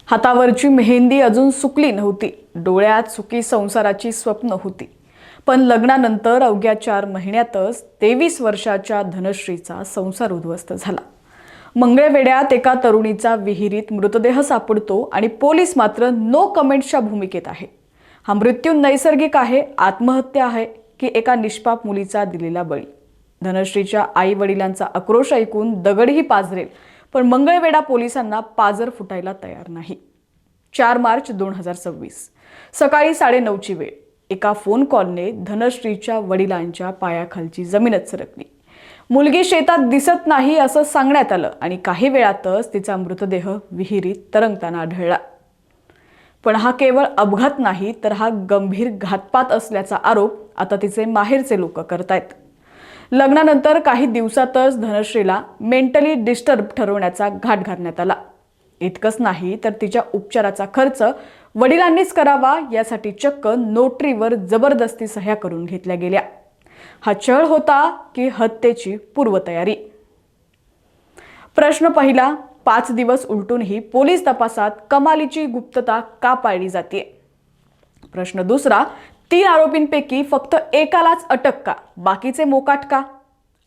हातावरची मेहंदी अजून सुकली नव्हती, डोळ्यात सुखी संसाराची स्वप्न होती. पण लग्नानंतर अवघ्या 4 महिन्यातच 23 वर्षाच्या धनश्रीचा संसार उद्ध्वस्त झाला. मंगळवेढ्यात एका तरुणीचा विहिरीत मृतदेह सापडतो आणि पोलीस मात्र नो कमेंट्सच्या भूमिकेत आहे. हा मृत्यू नैसर्गिक आहे, आत्महत्या आहे की एका निष्पाप मुलीचा दिलेला बळी? धनश्रीच्या आई वडिलांचा आक्रोश ऐकून दगडही पाझरेल, पण मंगळवेढा पोलिसांना पाजर फुटायला तयार नाही. 4 मार्च 2026 सकाळी 9:30ची वेळ. एका फोन कॉलने धनश्रीच्या वडिलांच्या पायाखालची जमीनच सरकली. मुलगी शेतात दिसत नाही असं सांगण्यात आलं आणि काही वेळातच तिचा मृतदेह विहिरीत तरंगताना आढळला. पण हा केवळ अपघात नाही, तर हा गंभीर घातपात असल्याचा आरोप आता तिचे माहेरचे लोक करतायत. लग्नानंतर काही दिवसातच धनश्रीला मेंटली डिस्टर्ब ठरवण्याचा घाट घालण्यात आला. इतकंच नाही तर तिच्या उपचाराचा खर्च वडिलांनीच करावा यासाठी चक्क नोटरीवर जबरदस्ती सह्या करून घेतल्या गेल्या. हा छळ होता की हत्येची पूर्वतयारी? प्रश्न पहिला, 5 दिवस उलटूनही पोलीस तपासात कमालीची गुप्तता का पाळली जाते? प्रश्न दुसरा, 3 आरोपींपैकी फक्त एकालाच अटक का, बाकीचे मोकाट का?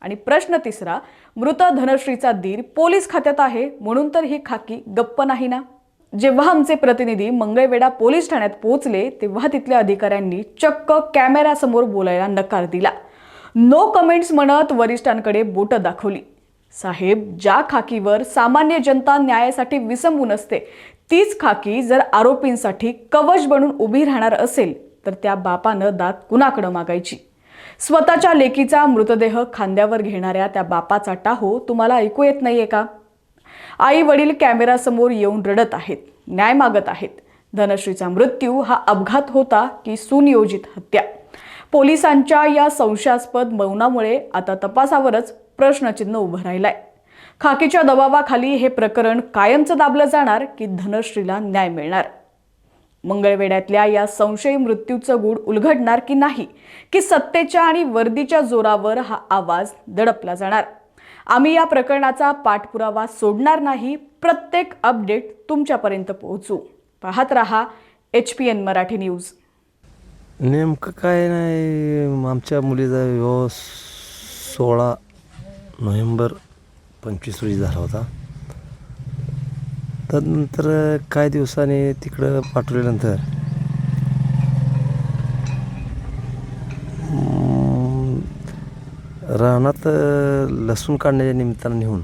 आणि प्रश्न तिसरा, मृत धनश्रीचा दीर पोलीस खात्यात आहे म्हणून तर ही खाकी गप्प नाही ना? जेव्हा आमचे प्रतिनिधी मंगळवेढा पोलीस ठाण्यात पोहोचले तेव्हा तिथल्या अधिकाऱ्यांनी चक्क कॅमेऱ्यासमोर बोलायला नकार दिला. नो कमेंट्स म्हणत वरिष्ठांकडे बोट दाखवली. साहेब, ज्या खाकीवर सामान्य जनता न्यायासाठी विसंबून असते, तीच खाकी जर आरोपींसाठी कवच बनून उभी राहणार असेल तर त्या बापानं दात कुणाकडे मागायची? स्वतःच्या लेकीचा मृतदेह खांद्यावर घेणाऱ्या त्या बापाचा टाहो तुम्हाला ऐकू येत नाहीये का? आई वडील कॅमेऱ्यासमोर येऊन रडत आहेत, न्याय मागत आहेत. धनश्रीचा मृत्यू हा अपघात होता की सुनियोजित हत्या? पोलिसांच्या या संशयास्पद मौनामुळे आता तपासावरच प्रश्नचिन्ह उभं राहिलंय. खाकीच्या दबावाखाली हे प्रकरण कायमचं दाबलं जाणार की धनश्रीला न्याय मिळणार? मंगळवेढ्यातल्या या संशयी मृत्यूचं गूढ उलगडणार की नाही, की सत्तेच्या आणि वर्दीच्या जोरावर हा आवाज दडपला जाणार? आम्ही या प्रकरणाचा पाठपुरावा सोडणार नाही. प्रत्येक अपडेट तुमच्यापर्यंत पोहोचू. पाहत रहा HPN मराठी न्यूज. नेमकं काय नाही, आमच्या मुलीचा विवाह 16 नोव्हेंबर 25 रोजी झाला होता. त्यानंतर काही दिवसांनी तिकडं पाठवल्यानंतर रानात लसूण काढण्याच्या निमित्तानं नेऊन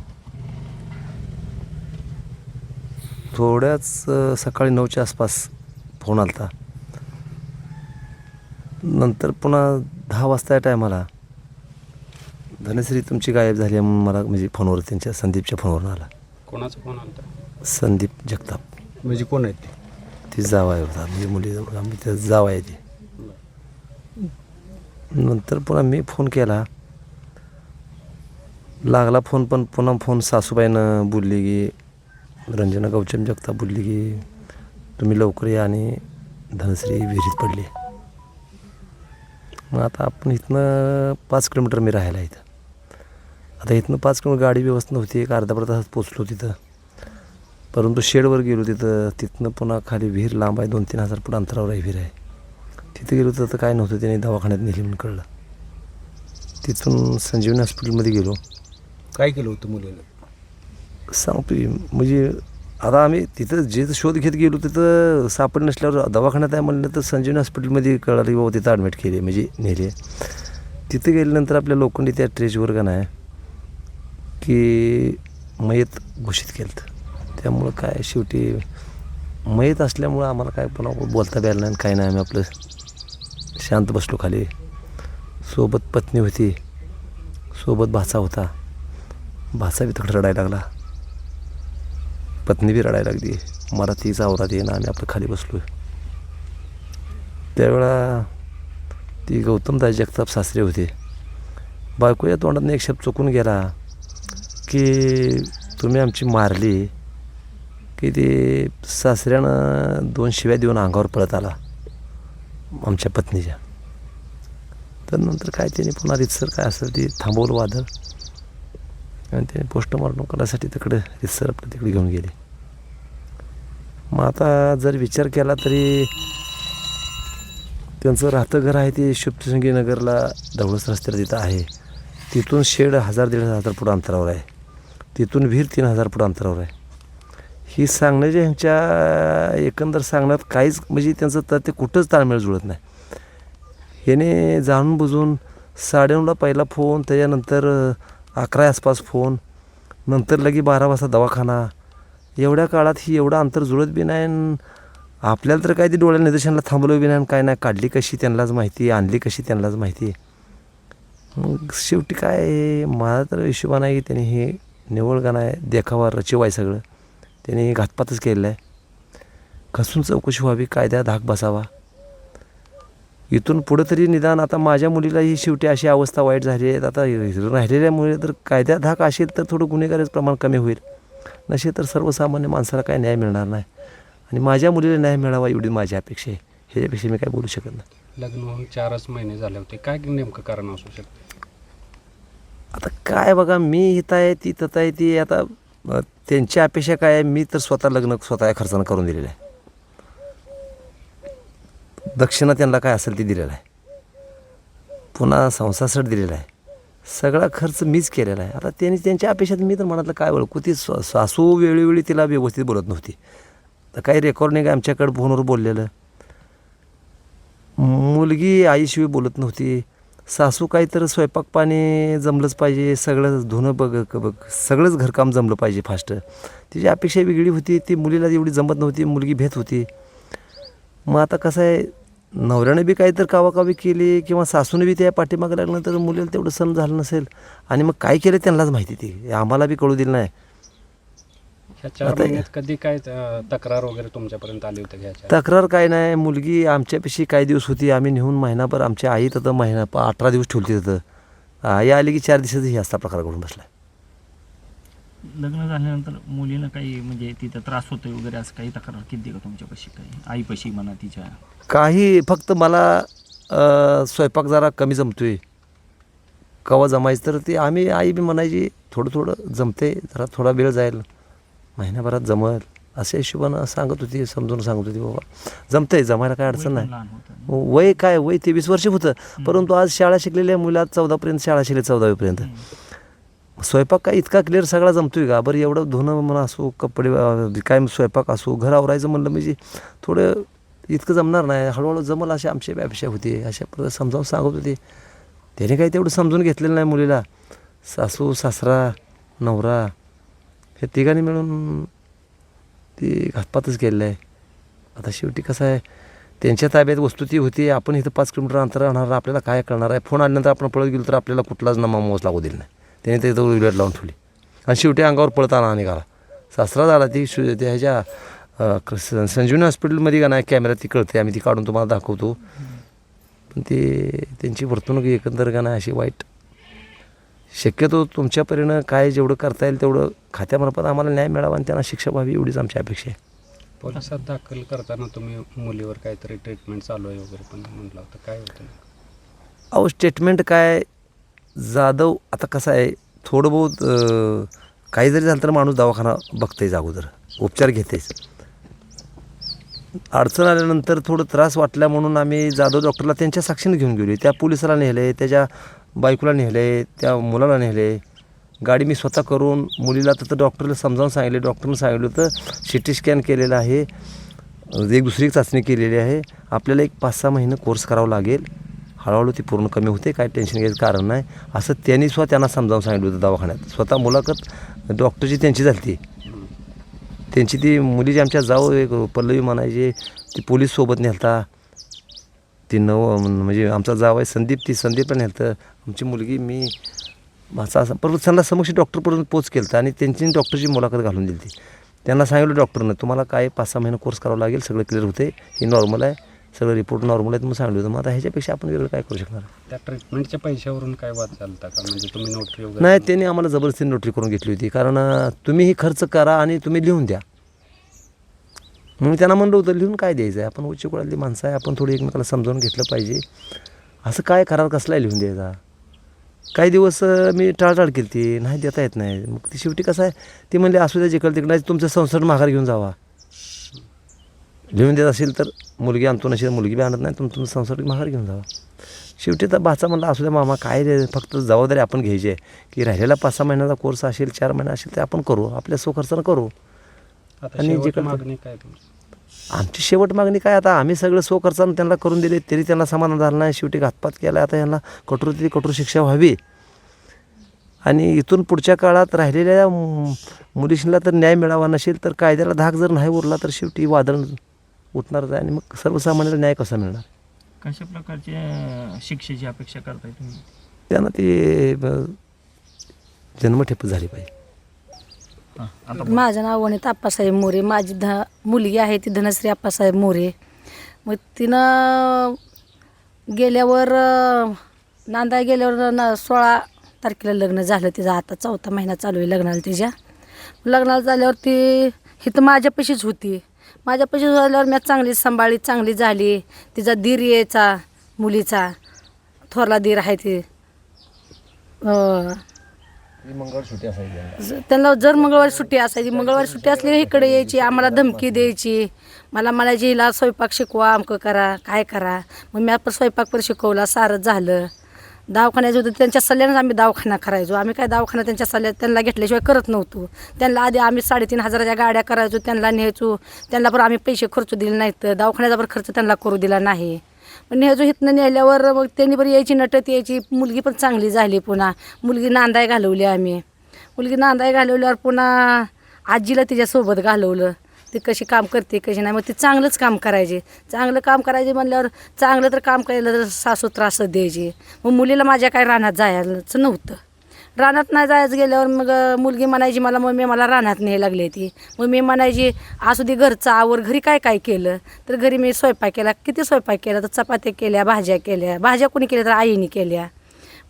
थोड्याच सकाळी 9च्या आसपास फोन आला होता. नंतर पुन्हा 10 वाजता या टायमाला धनश्री तुमची गायब झाली म्हणून मला म्हणजे फोनवर त्यांच्या संदीपच्या फोनवरून आला. कोणाचा फोन आला? संदीप जगताप. म्हणजे कोण आहे ते? ती जावाई होता, म्हणजे मुली आम्ही त्या जावाई आहे ती. नंतर पुन्हा मी फोन केला, लागला फोन, पण पुन्हा फोन सासूबाईनं बोलली की रंजना गौचम जगताप बोलली की तुम्ही लवकर या आणि धनश्री विहिरीत पडली. मग आता आपण इथनं 5 किलोमीटर मी राहायला इथं. आता इथनं 5 किलोमीटर गाडी व्यवस्थित नव्हती, एक अर्धा तासात पोचलो तिथं. परंतु शेडवर गेलो तिथनं पुन्हा खाली विहीर लांब आहे, 2-3 हजार फूट अंतरावर आहे विहीर आहे. तिथं गेलो तर काय नव्हतं, त्याने दवाखान्यात नेली म्हणून कळलं. तिथून संजीवनी हॉस्पिटलमध्ये गेलो. काय केलं होतं मुलीला? सांगतो म्हणजे आता आम्ही तिथं जे शोध घेत गेलो तिथं सापड नसल्यावर दवाखान्यात आहे म्हणलं तर संजीवनी हॉस्पिटलमध्ये कळालं की बाबा तिथं ॲडमिट केले, म्हणजे नेले. तिथं गेल्यानंतर आपल्या लोखंडी त्या ट्रेजवर का नाही की मयत घोषित केलं. त्यामुळं काय शेवटी मयत असल्यामुळं आम्हाला काय पुन्हा बोलता बी आलं नाही, काय नाही. आम्ही आपलं शांत बसलो खाली. सोबत पत्नी होती, सोबत भाचा होता. भाचा बी तिकडं रडायला लागला, पत्नी बी रडायला लागली. मला तीच आवरात येईन, आम्ही आपलं खाली बसलो. त्यावेळा ती गौतमदास जगताप सासरे होते. बायकोच्या तोंडातून एक शब्द चुकून गेला की तुम्ही आमची मारली, की ते सासऱ्यानं 2 शिव्या देऊन अंगावर पळत आला आमच्या पत्नीच्या. तर नंतर काय त्याने पुन्हा रितसर काय असेल ते थांबवलं वादळ आणि त्याने पोस्टमॉर्टम करायसाठी तिकडे रितसर आपलं तिकडे घेऊन गेले. मग आता जर विचार केला तरी त्यांचं राहतं घर आहे ते शुभसंगी नगरला ढवळस रस्त्याला तिथं आहे. तिथून शेड 1000-1500 फूट अंतरावर आहे. तिथून विहीर 3000 फूट अंतरावर आहे. ही सांगण्याच्या ह्यांच्या एकंदर सांगण्यात काहीच म्हणजे त्यांचं तर ते कुठंच ताळमेळ जुळत नाही. ह्याने जाणून बुजून 9:30ला पहिला फोन, त्याच्यानंतर 11 आसपास फोन, नंतर लगी 12 वाजता दवाखाना. एवढ्या काळात ही एवढं अंतर जुळत बी नाही आणि आपल्याला तर काय ती डोळ्या निदर्शनाला थांबवलं बी नाही आणि काय नाही. काढली कशी त्यांनाच माहिती, आणली कशी त्यांनाच माहिती. मग शेवटी काय मला तर हिशोबा नाही की त्यांनी हे निवळ गाणं आहे देखावा रचिव आहे सगळं. त्यांनी घातपातच केलेलं आहे. कसून चौकशी व्हावी, कायद्या धाक बसावा. इथून पुढं तरी निदान आता माझ्या मुलीलाही शेवटी अशी अवस्था वाईट झाली आहे. आता राहिलेल्यामुळे तर कायद्या धाक असेल तर थोडं गुन्हेगारीचं प्रमाण कमी होईल. नसेल तर सर्वसामान्य माणसाला काय न्याय मिळणार नाही. आणि माझ्या मुलीला न्याय मिळावा एवढी माझी अपेक्षा आहे. ह्याच्यापेक्षा मी काय बोलू शकत नाही. लग्न होऊन 4च महिने झाले होते, काय नेमकं कारण असू शकतं? आता काय बघा, मी इथं आहे ती तथं आहे ती. आता त्यांची अपेक्षा काय आहे, मी तर स्वतः लग्न स्वतः खर्चानं करून दिलेलं आहे. दक्षिणा त्यांना काय असेल ते दिलेलं आहे. पुन्हा संसारसट दिलेला आहे. सगळा खर्च मीच केलेला आहे. आता त्यांनी त्यांच्या अपेक्षात मी तर मनातलं काय ओळखू. ती सासू वेळोवेळी तिला व्यवस्थित बोलत नव्हती. तर काही रेकॉर्डिंग आमच्याकडं फोनवर बोललेलं. मुलगी आईशिवाय बोलत नव्हती. सासू काही तर स्वयंपाक पाणी जमलंच पाहिजे, सगळं धुणं बघ सगळंच घरकाम जमलं पाहिजे फास्ट. तिची अपेक्षा वेगळी होती. ती मुलीला एवढी जमत नव्हती. मुलगी भेट होती. मग आता कसं आहे, नवऱ्यानं बी काही तर कावाकावी केली किंवा सासूने बी त्या पाठीमागं लागलं तर मुलीला तेवढं सहन झालं नसेल. आणि मग काय केलं त्यांनाच माहिती. ती आम्हाला बी कळू दिलं नाही. ह्या 4 महिन्यात कधी काय तक्रार वगैरे तुमच्यापर्यंत आली होती ह्याच्या? तक्रार काय नाही. मुलगी आमच्यापाशी काही दिवस होती. आम्ही नेऊन महिनाभर आमच्या आई तिथं 18 दिवस ठेवली तिथं. आई आली की 4 दिवसात ही असा प्रकार घडून बसला. लग्न झाल्यानंतर मुलीनं काही म्हणजे तिथं त्रास होतोय वगैरे असं काही तक्रार केली का तुमच्यापाशी? काही आईपाशी म्हणा तिच्या? काही फक्त मला स्वयंपाक जरा कमी जमतोय, कवा जमायचं तर ते आम्ही आई बी म्हणायची थोडं जमते, जरा थोडा वेळ जाईल, महिन्याभरात जमल अशा हिशोबानं सांगत होती, समजून सांगत होती. बाबा जमतंय, जमायला काय अडचण नाही. लहान होतं. वय काय, वय 23 वर्ष होतं. परंतु आज शाळा शिकलेल्या मुलात 14पर्यंत शाळा शिकले, 14वीपर्यंत. स्वयंपाक काय इतका क्लिअर सगळा जमतोय का? बरं एवढं धुणं म्हणा असो, कपडे काय स्वयंपाक असो, घर आवरायचं म्हणलं म्हणजे थोडं इतकं जमणार नाही. हळूहळू जमल अशी आमची अपेक्षा होती. अशा प्रकारे समजावून सांगत होती. त्याने काही तेवढं समजून घेतलेलं नाही मुलीला. सासू सासरा नवरा हे तिघांनी मिळून ती घातपातच केलेलं आहे. आता शेवटी कसं आहे, त्यांच्या ताब्यात वस्तू ती होती. आपण इथं 5 किलोमीटर अंतर राहणार, आपल्याला काय करणार आहे. फोन आल्यानंतर आपण पळत गेलो तर आपल्याला कुठलाच नमामोज लागू दिला नाही. त्याने ते इथं उलट लावून ठेवली आणि शेवटी अंगावर पळत आणा निघाला. सासरा झाला ती ह्याच्या संजीवनी हॉस्पिटलमध्ये का नाही कॅमेरा ती कळते, आम्ही ती काढून तुम्हाला दाखवतो. पण ते त्यांची वर्तणूक एकंदर का नाही अशी वाईट. शक्यतो तुमच्या परीनं काय जेवढं करता येईल तेवढं खात्यामार्फत आम्हाला न्याय मिळावा आणि त्यांना शिक्षा व्हावी एवढीच आमची अपेक्षा आहे. पोलिसात दाखल करताना तुम्ही मुलीवर काहीतरी ट्रीटमेंट चालू आहे वगैरे पण म्हटलं होतं, काय होतं? अहो स्टेटमेंट काय जाधव, आता कसं आहे थोडं बहुत काही जरी झालं तर माणूस दवाखाना बघतेच, अगोदर उपचार घेतेच. अडचण आल्यानंतर थोडं त्रास वाटल्या म्हणून आम्ही जाधव डॉक्टरला त्यांच्या साक्षीने घेऊन गेलो. त्या पोलिसाला नेले, त्याच्या बायकोला नेले, त्या मुलाला नेले. गाडी मी स्वतः करून मुलीला तर डॉक्टरला समजावून सांगितले. डॉक्टरने सांगितलं होतं CT स्कॅन केलेला आहे, एक दुसरी चाचणी केलेली आहे, आपल्याला एक 5-6 महिने कोर्स करावा लागेल, हळूहळू ती पूर्ण कमी होते, काय टेन्शन घ्यायचं कारण नाही असं त्यांनी त्यांना समजावून सांगितलं होतं दवाखान्यात. स्वतः मुलाखत डॉक्टरची त्यांची झाली ती. त्यांची ती मुलीची आमच्या जाऊ एक पल्लवी म्हणायची, ती पोलीस सोबत नेलता. ती म्हणजे आमचा जाव आहे संदीप, ती संदीपला नेलतं. आमची मुलगी मी माझा असं परत त्यांना समक्ष डॉक्टरपर्यंत पोच केलं होतं आणि त्यांची डॉक्टरची मुलाखत घालून दिली ती. त्यांना सांगितलं डॉक्टरनं तुम्हाला काय 5-6 महिने कोर्स करावा लागेल, सगळं क्लिअर होते, हे नॉर्मल आहे, सगळं रिपोर्ट नॉर्मल आहेत म्हणून सांगितलं होतं. मग आता ह्याच्यापेक्षा आपण वेगळं काय करू शकणार? त्या ट्रीटमेंटच्या पैशावरून काय वाद चालता का? म्हणजे तुम्ही नोटरी वगैरे? नाही, त्यांनी आम्हाला जबरदस्ती नोटरी करून घेतली होती. कारण तुम्ही ही खर्च करा आणि तुम्ही लिहून द्या म्हणून त्यांना म्हणलं होतं. लिहून काय द्यायचं आहे, आपण उच्च कुळातली माणसं आहे, आपण थोडी एकमेकाला समजावून घेतलं पाहिजे. असं काय करार कसला लिहून द्यायचा? काही दिवस मी टाळटाळ केली ती, नाही देता येत नाही. मग ती शेवटी कसं आहे, ती म्हणली असू द्या जिकडं तिकडं तुमचं संसार माघार घेऊन जावा. लिहून देत असेल तर मुलगी आणतो, नसेल मुलगी बी आणत नाही, तुमचं संसार माघार घेऊन जावा. शेवटी तर भाचा म्हणला असू द्या मामा, काय रे, फक्त जबाबदारी आपण घ्यायची आहे की राहिलेला 5-6 महिन्याचा कोर्स असेल, 4 महिना असेल ते आपण करू, आपल्या स्वखर्चानं करू. आता आणि शेवट जिकडं- मागणी काय तुमची? आमची शेवट मागणी काय, आता आम्ही सगळं स्वखर्चानं त्यांना करून दिले तरी त्यांना समाधान झालं नाही. शेवटी घातपात केला. आता यांना कठोर शिक्षा व्हावी आणि इथून पुढच्या काळात राहिलेल्या मुलीशीला तर न्याय मिळावा, नसेल तर कायद्याला धाक जर नाही उरला तर शेवटी वादळ उठणारच आहे आणि मग सर्वसामान्याला न्याय कसा मिळणार. कशा प्रकारच्या शिक्षेची अपेक्षा करताय तुम्ही? त्यांना ते जन्मठेप झाली पाहिजे. हां, आता माझं नाव वनिता आप्पासाहेब मोरे. माझी मुलगी आहे ती धनश्री आप्पासाहेब मोरे. मग तिनं गेल्यावर नांदाय गेल्यावर 16 तारखेला लग्न झालं तिचं. आता 4था महिना चालू आहे लग्नाला तिच्या. लग्नाला झाल्यावर ती इथं माझ्यापाशीच होती. माझ्यापाशी झाल्यावर मी चांगली सांभाळली, चांगली झाली. तिचा दीर यायचा मुलीचा, थोरला दीर आहे ते. मंगळवार सुट्टी असायची. त्यांना जर मंगळवारी सुट्टी असायची, मंगळवारी सुट्टी असली की इकडे यायची, आम्हाला धमकी द्यायची. मला म्हणायची हिला स्वयंपाक शिकवा, अमकं करा, काय करा. मग मी आपण स्वयंपाक पण शिकवला, सारं झालं. दवाखान्याचं होतं त्यांच्या सल्ल्यानंच आम्ही दवाखाना करायचो. आम्ही काय दवाखाना त्यांच्या सल्ल्यात त्यांना घेतल्याशिवाय करत नव्हतो. त्यांना आधी आम्ही 3,500च्या गाड्या करायचो, त्यांना न्यायचो. त्यांना पण आम्ही पैसे खर्च दिले नाहीत, दवाखान्याचा पण खर्च त्यांना करू दिला नाही. पण न्यायचो. इथनं नेल्यावर मग त्यांनी बरं यायची, नटत यायची. मुलगी पण चांगली झाली. पुन्हा मुलगी नांदाय घालवली आम्ही. मुलगी नांदाय घालवल्यावर पुन्हा आजीला तिच्यासोबत घालवलं. ती कशी काम करते कशी नाही. मग ती चांगलंच काम करायचे. चांगलं काम करायचे म्हणल्यावर चांगलं तर काम करायला तर सासू त्रास द्यायची. मग मुलीला माझ्या काय रानात जायचं नव्हतं. रानात नाही जायचं गेल्यावर मग मुलगी म्हणायची मला, मग मला रानात न्यायला लागली ती. मग मी म्हणायची असू दे घरचं आवर. घरी काय काय केलं तर घरी मी स्वयंपाक केला. किती स्वयंपाक केला तर चपात्या केल्या, भाज्या केल्या. भाज्या कोणी केल्या तर आईने केल्या.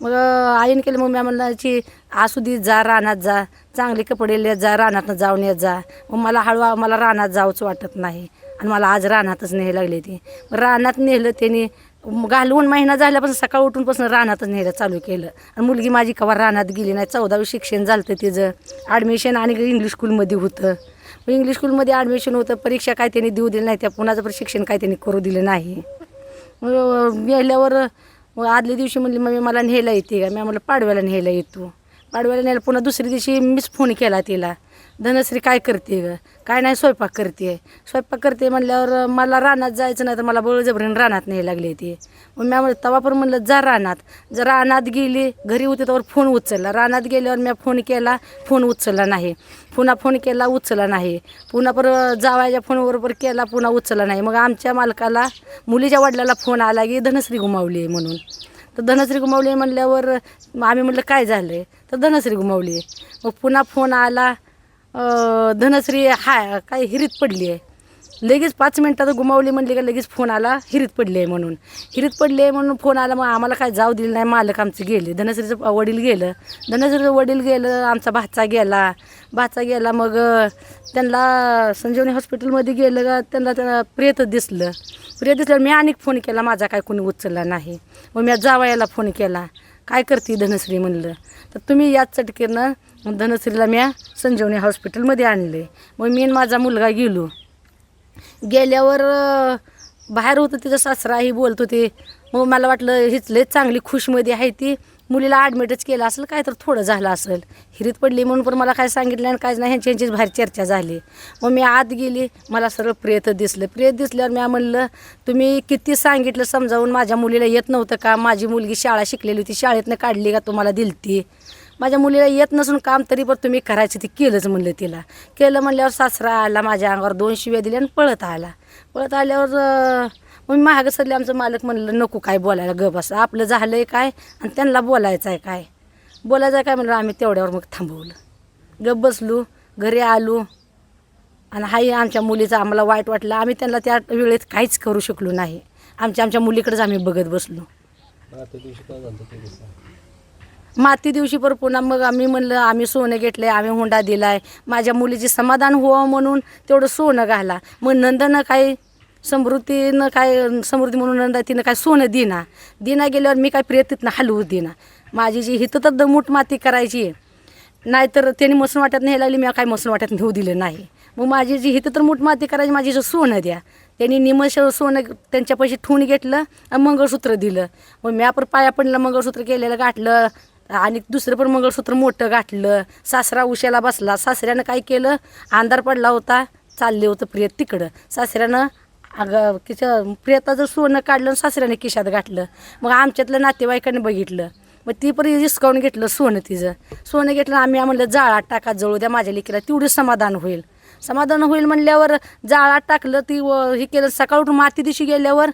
मग आईने केलं. मग मी म्हणायची असू दे जा रानात जा, चांगले कपडे लिहित जा, रानातनं जाऊन येत जा. मग मला रानात जाऊच वाटत नाही आणि मला आज रानातच न्यायला लागली ती. रानात नेलं त्यांनी. घालवून महिना झाल्यापासून सकाळ उठूनपासून रानातच न्यायला चालू केलं. आणि मुलगी माझी कवा रानात गेली नाही. 14वी शिक्षण झालं होतं तिचं. ॲडमिशन आणि इंग्लिश स्कूलमध्ये होतं. मग इंग्लिश स्कूलमध्ये ॲडमिशन होतं. परीक्षा काय त्यांनी देऊ दिली नाही. त्या पुण्याचं पण शिक्षण काय त्यांनी करू दिलं नाही. मग गेल्यावर मग आदल्या दिवशी म्हणली मम्मी मला न्यायला येते का. मी म्हणलं पाडव्याला न्यायला येतो. पाडव्याला न्यायला पुन्हा दुसऱ्या दिवशी मीच फोन केला तिला, धनश्री काय करते ग. काय नाही स्वयंपाक करते. स्वयंपाक करते म्हणल्यावर मला रानात जायचं नाही तर मला बळजबरीने रानात न्यायला लागली ती. मग मी म्हणलं तवा पण म्हणलं जा रानात. जर रानात गेली, घरी होते त्यावर फोन उचलला. रानात गेल्यावर मी फोन केला, फोन उचलला नाही. पुन्हा फोन केला, उचलला नाही. पुन्हा परत जावायच्या फोनवर केला, पुन्हा उचलला नाही. मग आमच्या मालकाला मुलीच्या वडिलाला फोन आला की धनश्री गुमावली आहे म्हणून. तर धनश्री गुमावली म्हणल्यावर आम्ही म्हटलं काय झालं आहे तर धनश्री गुमावली. मग पुन्हा फोन आला धनश्री काय हिरीत पडली आहे. लगेच 5 मिनटात गुमावली म्हणली का लगेच फोन आला हिरीत पडली आहे म्हणून. हिरीत पडली आहे म्हणून फोन आला. मग आम्हाला काय जाऊ दिलं नाही. मालक आमचे गेले. धनश्रीचं वडील गेलं. धनश्रीचं वडील गेलं. आमचा भाचा गेला. मग त्यांना संजीवनी हॉस्पिटलमध्ये गेलं का त्यांना प्रेत दिसलं. दिसल्यावर मी अनेक फोन केला. माझा काय कोणी उचलला नाही. मग मी जावयाला फोन केला, काय करते धनश्री म्हणलं. तर तुम्ही याच चटकेनं धनश्रीला मी संजीवनी हॉस्पिटलमध्ये आणले. मग मी आणि माझा मुलगा गेल्यावर बाहेर होतं तिचं सासराही बोलत होते. मग मला वाटलं हीच लय चांगली खुशमध्ये आहे ती, मुलीला ॲडमिटच केलं असेल, काय तर थोडं झालं असेल. हिरीत पडली म्हणून पण मला काय सांगितलं आणि काहीच नाही. ह्यांचीच बाहेर चर्चा झाली. मग मी आत गेली. मला सरळ प्रेत दिसलं. प्रेत दिसल्यावर मी म्हणलं तुम्ही किती सांगितलं समजावून, माझ्या मुलीला येत नव्हतं का. माझी मुलगी शाळा शिकलेली होती, शाळेतनं काढली का तुम्हाला दिलती. माझ्या मुलीला येत नसून काम तरी पण तुम्ही करायचं ते केलंच म्हणलं तिला. केलं म्हणल्यावर सासरा आला, माझ्या अंगावर 2 शिव्या दिल्या आणि पळत आल्यावर मग मी मागं सरले. आमचं मालक म्हणलं नको काय बोलायला, गप असं आपलं झालं आहे काय आणि त्यांना बोलायचं आहे काय म्हणलं. आम्ही तेवढ्यावर मग थांबवलं, गप बसलो. घरी आलो आणि हाही आमच्या मुलीचं आम्हाला वाईट वाटलं. आम्ही त्यांना त्या वेळेत काहीच करू शकलो नाही. आमच्या मुलीकडेच आम्ही बघत बसलो. माती दिवशी पर पुन्हा मग आम्ही म्हणलं आम्ही सोनं घेतलं, आम्ही हुंडा दिला आहे. माझ्या मुलीची समाधान व्हावं म्हणून तेवढं सोनं घाला. मग नंदनं काय समृद्धी म्हणून नंदा तिनं काय सोनं दिना गेल्यावर मी काय प्रेतीतनं हलवू देना. माझी जी हिथं तर दमूट माती करायची, नाहीतर त्यांनी मसून वाट्यात न्यायला लागली. मी काय मसून वाट्यात नेऊ दिलं नाही. मग माझी जी हिथं तर मूठ माती करायची, माझी सोनं द्या. त्यांनी सोनं त्यांच्या पैसे ठेवून घेतलं आणि मंगळसूत्र दिलं. मग मी आपण पाया पडलं, मंगळसूत्र केलेलं गाठलं आणि दुसरं पण मंगळसूत्र मोठं गाठलं. सासरा उशाला बसला. सासऱ्यानं काय केलं, अंधार पडला होता, चालले होतं प्रियत तिकडं. सासऱ्यानं अगं प्रियताचं सोनं काढलं आणि सासऱ्याने खिशात गाठलं. मग आमच्यातलं नातेवाईकांनी बघितलं. मग ती पण हिसकावून घेतलं सोनं. तिचं सोनं घेतलं. आम्ही म्हणलं जाळात टाका, जळू द्या माझ्या लेकीला, तेवढं समाधान होईल म्हणल्यावर जाळात टाकलं. ती हे केलं. सकाळ उठून माती दिवशी गेल्यावर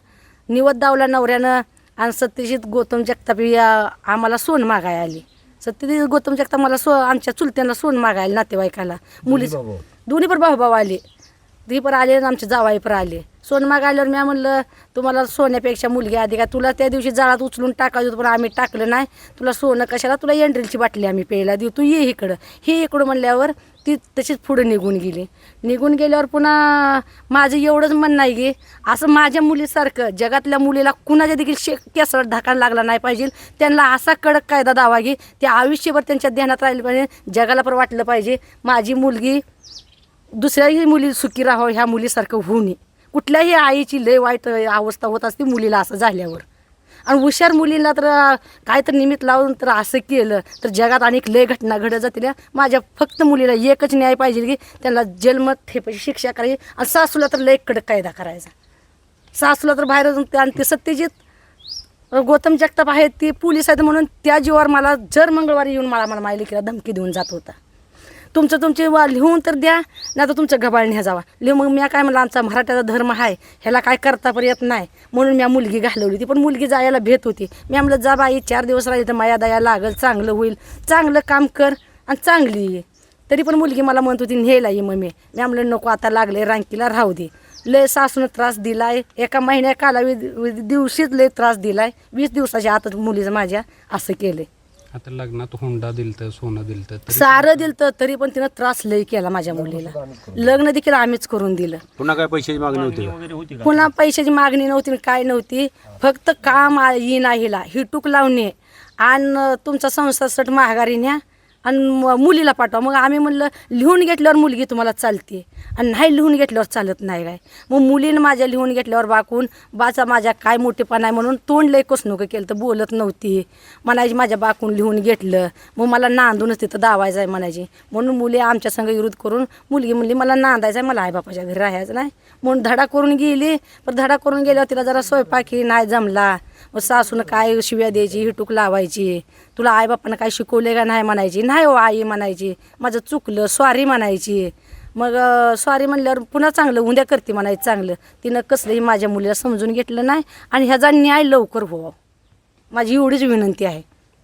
निवद दावला नवऱ्यानं आणि सत्यजित गौतम जगताप आम्हाला सोन मागायला आली. सत्यजित गौतम जगताप मला आमच्या चुलत्यांना सोन मागायला, नातेवाईकाला, मुली दोन्ही पण भाऊ आले. ती पण आले आणि आमचे जावाई पण आले. सोन मागायल्यावर मी म्हणलं तुम्हाला सोन्यापेक्षा मुलगी आधी का, तुला त्या दिवशी जाळात उचलून टाकायचं होतं पण आम्ही टाकलं नाही. तुला सोनं कशाला, तुला एंड्रिलची बाटली आम्ही प्यायला देऊ, तू ये इकडं. हे इकडं म्हणल्यावर ती तशीच पुढे निघून गेल्यावर पुन्हा माझं एवढंच म्हणणं आहे की असं माझ्या मुलीसारखं जगातल्या मुलीला कुणाच्या देखील केसर ढाकायला लागला नाही पाहिजे. त्यांना असा कडक कायदा दावा की ते आयुष्यभर त्यांच्या ध्यानात राहिलं पाहिजे. जगाला पण वाटलं पाहिजे माझी मुलगी दुसऱ्याही मुली सुखी राहावं, ह्या मुलीसारखं होऊ नये. कुठल्याही आईची लय वाईट अवस्था होत असते मुलीला असं झाल्यावर. आणि हुशार मुलीला तर काय तर निमित्त लावून तर असं केलं तर जगात अनेक लय घटना घडत जातील. माझ्या फक्त मुलीला एकच न्याय पाहिजे की त्यांना जन्म ठेपायची शिक्षा करायची. आणि सासूला तर लय कडक कायदा करायचा. सासूला तर बाहेर आणि ते सत्यजित गौतम जगताप आहेत, ते पोलीस आहेत म्हणून त्या जीवावर मला जर मंगळवारी येऊन मला माझ्या लेकीला धमकी देऊन जात होता. तुमचे लिहून तर द्या, नाही तर तुमचं गबाळ न्या जावा लिहून. मग मी काय म्हणलं, आमचा मराठ्याचा धर्म आहे, ह्याला काय करता पण येत नाही म्हणून मी मुलगी घालवली होती. पण मुलगी जायला भेट होती. मी म्हणलं जा बाई, 4 दिवस राहिले तर माया दया लागल, चांगलं होईल, चांगलं काम कर आणि चांगली ये. तरी पण मुलगी मला म्हणत होती न्यायला ये. मग मी म्हणलं नको, आता लागले रांकीला, राहू दे. लय सासून त्रास दिलाय, एका महिन्या दिवशीच लय त्रास दिलाय. 20 दिवसाच्या आतच मुलीचं माझ्या असं केलंय. आता लग्नात हुंडा दिलतं, सोनं दिलतं, सारं दिलतं तरी पण तिनं त्रास लय केला माझ्या मुलीला. लग्न देखील आम्हीच करून दिलं. पुन्हा काय पैशाची मागणी होती का? वगैरे होती का? पुन्हा पैशाची मागणी नव्हती, काय नव्हती. फक्त काम येईना हिला, हिटूक लावणे आणि तुमचा संसारसाठी माघारी न्या आणि मुलीला पाठवा. मग आम्ही म्हणलं लिहून घेतल्यावर मुलगी तुम्हाला चालते आणि नाही लिहून घेतल्यावर चालत नाही काय. मग मुलीनं माझ्या लिहून घेतल्यावर बाकून बाचा माझ्या काय मोठेपणा आहे म्हणून तोंड लय कसनुकं केलं, तर बोलत नव्हती. म्हणायची माझ्या बाकून लिहून घेतलं, मग मला नांदूनच तिथं दावायचं आहे म्हणायची. म्हणून मुली आमच्या संग विरोध करून मुलगी म्हणली मला नांदायचं आहे, मला आईबापाच्या घरी राहायचं नाही म्हणून धडा करून गेली. पण धडा करून गेल्यावर तिला जरा स्वयंपाकी नाही जमला. मग सासूनं काय शिव्या द्यायची, हिटूक लावायची, तुला आईबापानं काय शिकवले का नाही म्हणायची. नाही हो आई म्हणायची, माझं चुकलं, सॉरी म्हणायची. मग सॉरी म्हणल्यावर पुन्हा चांगलं उद्या करते म्हणायचं चांगलं. तिनं कसलंही माझ्या मुलीला समजून घेतलं नाही आणि ह्याचा न्याय लवकर व्हावा माझी एवढीच विनंती आहे.